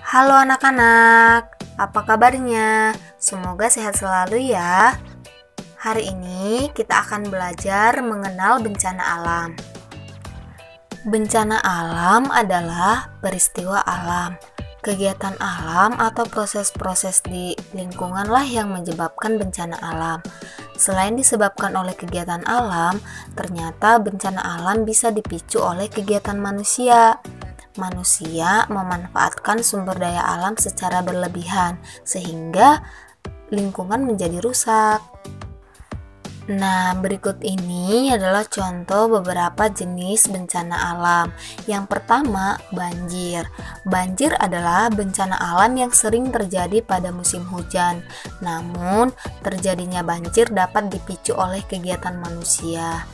Halo anak-anak, apa kabarnya? Semoga sehat selalu ya. Hari ini kita akan belajar mengenal bencana alam. Bencana alam adalah peristiwa alam, kegiatan alam atau proses-proses di lingkungan lah yang menyebabkan bencana alam. Selain disebabkan oleh kegiatan alam, ternyata bencana alam bisa dipicu oleh kegiatan manusia. Manusia memanfaatkan sumber daya alam secara berlebihan, sehingga lingkungan menjadi rusak. Nah, berikut ini adalah contoh beberapa jenis bencana alam. Yang pertama, banjir. Banjir adalah bencana alam yang sering terjadi pada musim hujan. Namun, terjadinya banjir dapat dipicu oleh kegiatan manusia.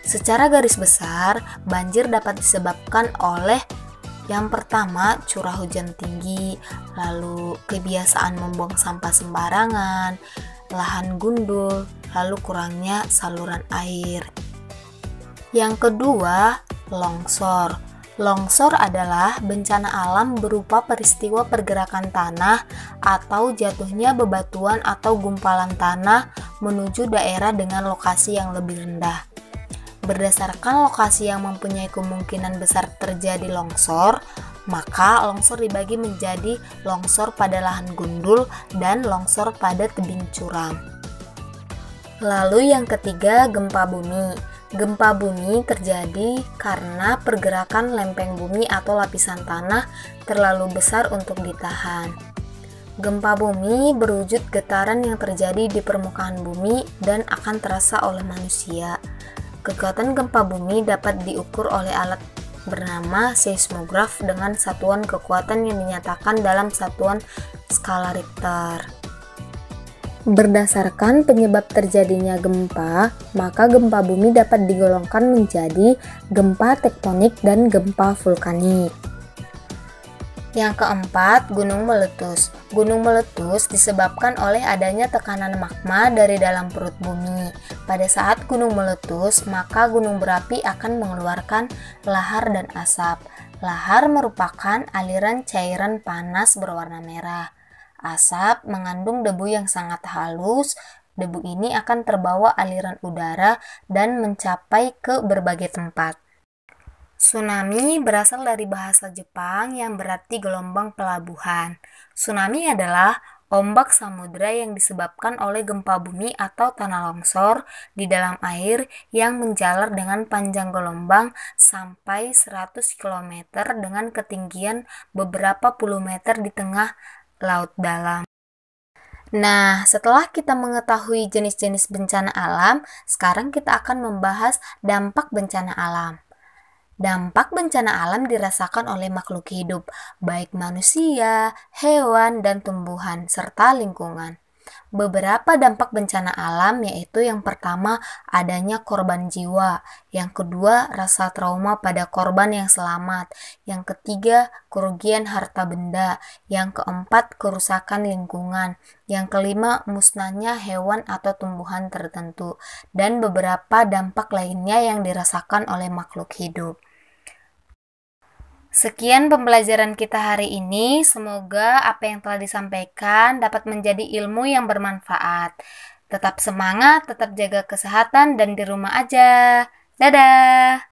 Secara garis besar, banjir dapat disebabkan oleh yang pertama, curah hujan tinggi, lalu kebiasaan membuang sampah sembarangan, lahan gundul, lalu kurangnya saluran air. Yang kedua, longsor. Longsor adalah bencana alam berupa peristiwa pergerakan tanah atau jatuhnya bebatuan atau gumpalan tanah menuju daerah dengan lokasi yang lebih rendah. Berdasarkan lokasi yang mempunyai kemungkinan besar terjadi longsor, maka longsor dibagi menjadi longsor pada lahan gundul dan longsor pada tebing curam. Lalu yang ketiga, gempa bumi. Gempa bumi terjadi karena pergerakan lempeng bumi atau lapisan tanah terlalu besar untuk ditahan. Gempa bumi berwujud getaran yang terjadi di permukaan bumi dan akan terasa oleh manusia. Kekuatan gempa bumi dapat diukur oleh alat bernama seismograf dengan satuan kekuatan yang dinyatakan dalam satuan skala Richter. Berdasarkan penyebab terjadinya gempa, maka gempa bumi dapat digolongkan menjadi gempa tektonik dan gempa vulkanik. Yang keempat, gunung meletus. Gunung meletus disebabkan oleh adanya tekanan magma dari dalam perut bumi. Pada saat gunung meletus, maka gunung berapi akan mengeluarkan lahar dan asap. Lahar merupakan aliran cairan panas berwarna merah. Asap mengandung debu yang sangat halus. Debu ini akan terbawa aliran udara dan mencapai ke berbagai tempat. Tsunami berasal dari bahasa Jepang yang berarti gelombang pelabuhan. Tsunami adalah ombak samudra yang disebabkan oleh gempa bumi atau tanah longsor di dalam air yang menjalar dengan panjang gelombang sampai 100 km dengan ketinggian beberapa puluh meter di tengah laut dalam. Nah, setelah kita mengetahui jenis-jenis bencana alam, sekarang kita akan membahas dampak bencana alam. Dampak bencana alam dirasakan oleh makhluk hidup, baik manusia, hewan, dan tumbuhan, serta lingkungan. Beberapa dampak bencana alam yaitu yang pertama, adanya korban jiwa. Yang kedua, rasa trauma pada korban yang selamat. Yang ketiga, kerugian harta benda. Yang keempat, kerusakan lingkungan. Yang kelima, musnahnya hewan atau tumbuhan tertentu. Dan beberapa dampak lainnya yang dirasakan oleh makhluk hidup. Sekian pembelajaran kita hari ini. Semoga apa yang telah disampaikan dapat menjadi ilmu yang bermanfaat. Tetap semangat, tetap jaga kesehatan, dan di rumah aja. Dadah!